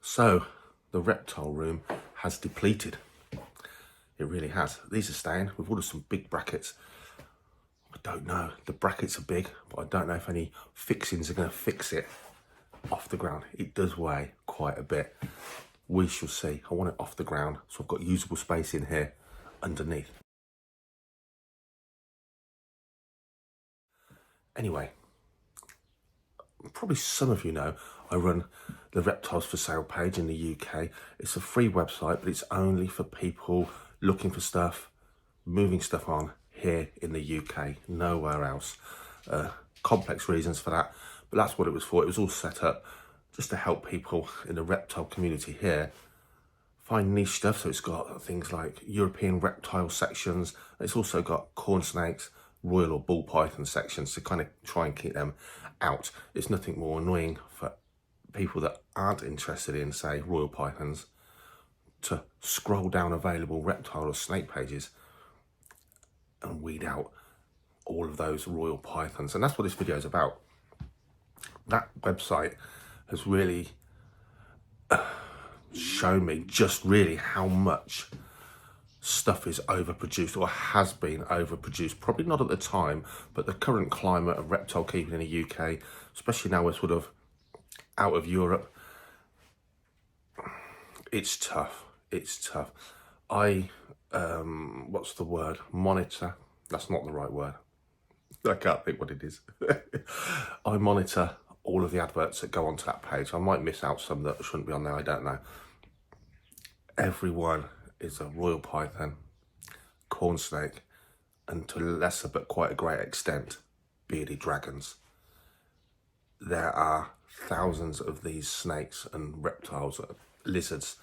So the reptile room has depleted. It really has. These are staying. We've ordered some big brackets. I don't know. The brackets are big, but I don't know if any fixings are going to fix it off the ground. It does weigh quite a bit. We shall see. I want it off the ground, so I've got usable space in here underneath. Anyway, probably some of you know I run the Reptiles for Sale page in the UK. It's a free website, but it's only for people looking for stuff, moving stuff on here in the UK, nowhere else. Complex reasons for that, but that's what it was for. It was all set up just to help people in the reptile community here find niche stuff. So it's got things like European reptile sections. It's also got corn snakes, royal or ball python sections to kind of try and keep them out. It's nothing more annoying for people that aren't interested in, say, royal pythons to scroll down available reptile or snake pages and weed out all of those royal pythons. And that's what this video is about. That website has really shown me just really how much stuff is overproduced or has been overproduced. Probably not at the time, but the current climate of reptile keeping in the UK, especially now we're sort of out of Europe, it's tough. It's tough. What's the word? Monitor. That's not the right word. I can't think what it is. I monitor all of the adverts that go onto that page. I might miss out some that shouldn't be on there, I don't know. Everyone is a royal python, corn snake, and to a lesser but quite a great extent, bearded dragons. There are thousands of these snakes and reptiles, lizards.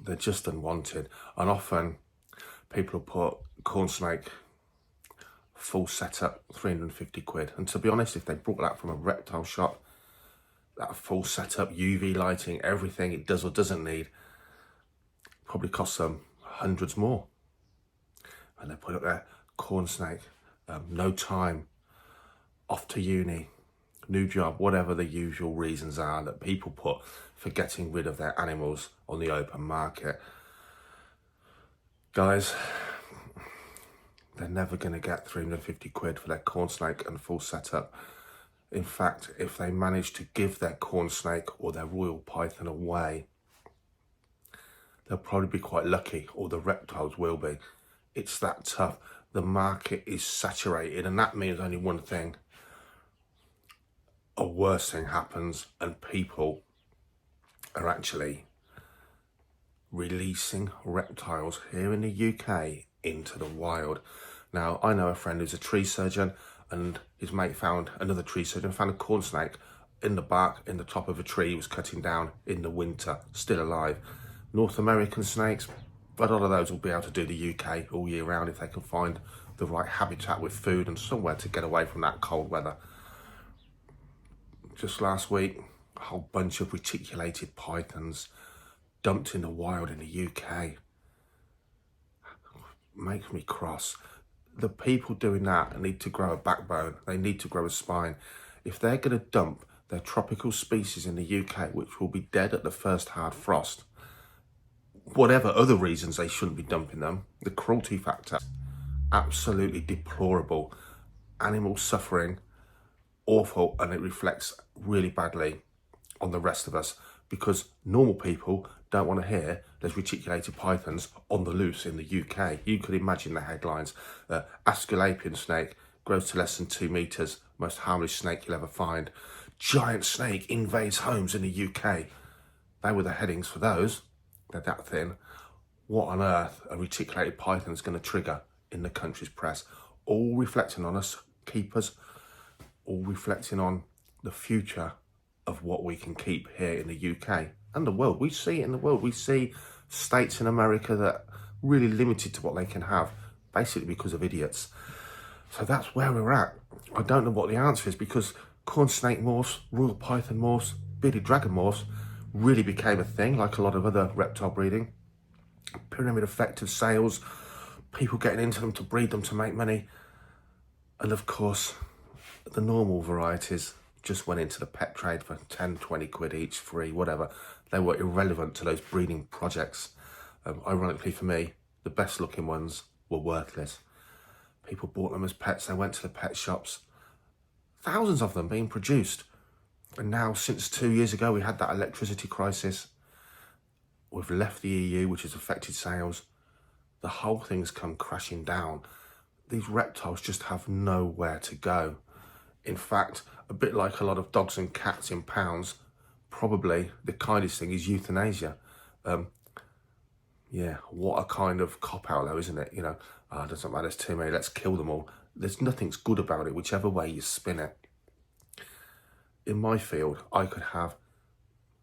They're just unwanted. And often people put corn snake full setup, 350 quid. And to be honest, if they brought that from a reptile shop, that full setup, UV lighting, everything it does or doesn't need, probably costs them hundreds more. And they put up there, corn snake, no time, off to uni, new job, whatever the usual reasons are that people put for getting rid of their animals on the open market. Guys, they're never going to get 350 quid for their corn snake and full setup. In fact, if they manage to give their corn snake or their royal python away, they'll probably be quite lucky, or the reptiles will be. It's that tough. The market is saturated, and that means only one thing. A worse thing happens, and people are actually releasing reptiles here in the UK into the wild. Now, I know a friend who's a tree surgeon, and his mate found another tree surgeon, found a corn snake in the bark, in the top of a tree he was cutting down in the winter, still alive. North American snakes, a lot of those will be able to do the UK all year round if they can find the right habitat with food and somewhere to get away from that cold weather. Just last week, a whole bunch of reticulated pythons dumped in the wild in the UK. Makes me cross. The people doing that need to grow a backbone. They need to grow a spine. If they're going to dump their tropical species in the UK, which will be dead at the first hard frost, whatever other reasons they shouldn't be dumping them, the cruelty factor, absolutely deplorable. Animal suffering, awful, and it reflects really badly on the rest of us, because normal people don't want to hear there's reticulated pythons on the loose in the UK. You could imagine the headlines. Aesculapian snake grows to less than 2 meters, most harmless snake you'll ever find. Giant snake invades homes in the UK. They were the headings for those. They're that thin. What on earth a reticulated python is going to trigger in the country's press? All reflecting on us keepers, all reflecting on the future of what we can keep here in the UK and the world. We see it in the world. We see states in America that are really limited to what they can have, basically because of idiots. So that's where we're at. I don't know what the answer is, because corn snake morphs, royal python morphs, bearded dragon morphs really became a thing, like a lot of other reptile breeding. Pyramid effect of sales, people getting into them to breed them to make money. And of course, the normal varieties just went into the pet trade for 10, 20 quid each, free, whatever. They were irrelevant to those breeding projects. Ironically for me, the best looking ones were worthless. People bought them as pets. They went to the pet shops. Thousands of them being produced. And now, since 2 years ago, we had that electricity crisis. We've left the EU, which has affected sales. The whole thing's come crashing down. These reptiles just have nowhere to go. In fact, a bit like a lot of dogs and cats in pounds, probably the kindest thing is euthanasia. Yeah, what a kind of cop-out though, isn't it? You know, it doesn't matter, there's too many, let's kill them all. There's nothing's good about it, whichever way you spin it. In my field, I could have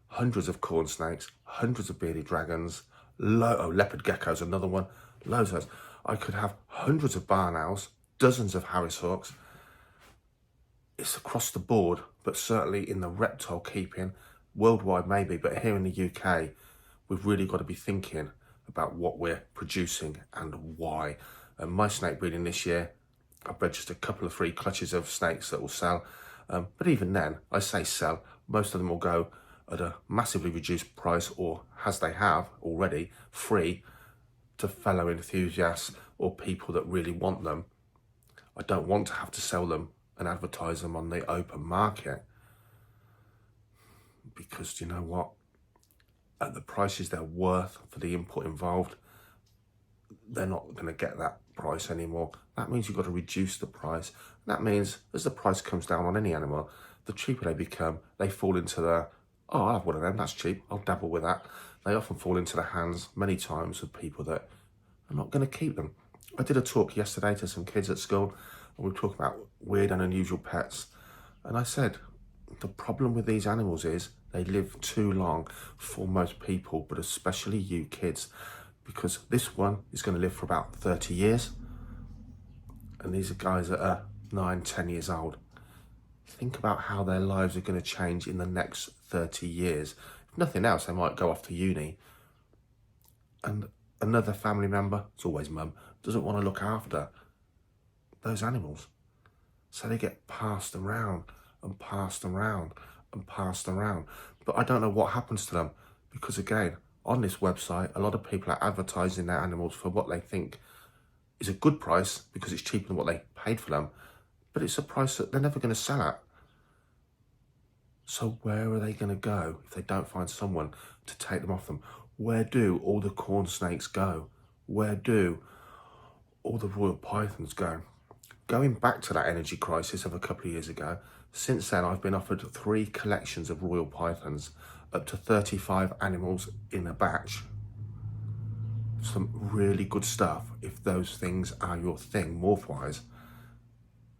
hundreds of corn snakes, hundreds of bearded dragons, leopard geckos, another one, loads of those. I could have hundreds of barn owls, dozens of Harris hawks. It's across the board, but certainly in the reptile keeping, worldwide maybe, but here in the UK, we've really got to be thinking about what we're producing and why. My snake breeding this year, I've bred just a couple of free clutches of snakes that will sell. But even then, I say sell, most of them will go at a massively reduced price, or as they have already, free to fellow enthusiasts or people that really want them. I don't want to have to sell them and advertise them on the open market, because you know what? At the prices they're worth for the input involved, they're not going to get that price anymore. That means you've got to reduce the price. That means as the price comes down on any animal, the cheaper they become, they fall into the, oh, I'll have one of them, that's cheap, I'll dabble with that. They often fall into the hands many times of people that are not going to keep them. I did a talk yesterday to some kids at school, and we were talking about weird and unusual pets. And I said, the problem with these animals is they live too long for most people, but especially you kids, because this one is going to live for about 30 years. And these are guys that are 9, 10 years old. Think about how their lives are going to change in the next 30 years. If nothing else, they might go off to uni. And another family member, it's always mum, doesn't want to look after those animals. So they get passed around and passed around and passed around. But I don't know what happens to them, because again, on this website, a lot of people are advertising their animals for what they think is a good price because it's cheaper than what they paid for them, but it's a price that they're never going to sell at. So where are they going to go if they don't find someone to take them off them? Where do all the corn snakes go? Where do all the royal pythons go? Going back to that energy crisis of a couple of years ago, since then I've been offered 3 collections of royal pythons, up to 35 animals in a batch. Some really good stuff, if those things are your thing, morph-wise,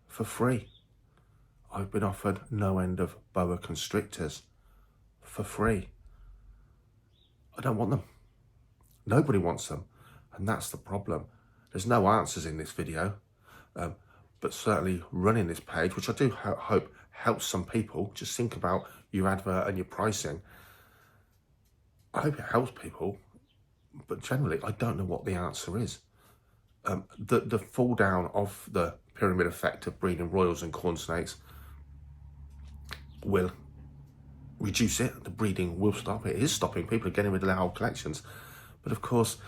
for free. I've been offered no end of boa constrictors for free. I don't want them. Nobody wants them, and that's the problem. There's no answers in this video, but certainly running this page, which I do hope helps some people. Just think about your advert and your pricing. I hope it helps people, but generally I don't know what the answer is. The fall down of the pyramid effect of breeding royals and corn snakes will reduce it. The breeding will stop. It is stopping. People are getting rid of their whole collections. But of course,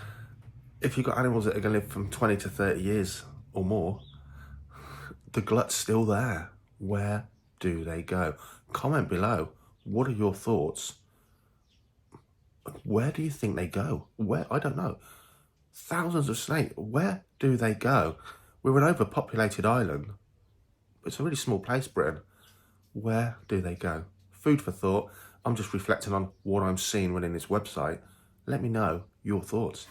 if you've got animals that are going to live from 20 to 30 years or more, the glut's still there. Where do they go? Comment below. What are your thoughts? Where do you think they go? Where? I don't know. Thousands of snakes. Where do they go? We're an overpopulated island. It's a really small place, Britain. Where do they go? Food for thought. I'm just reflecting on what I'm seeing running this website. Let me know your thoughts.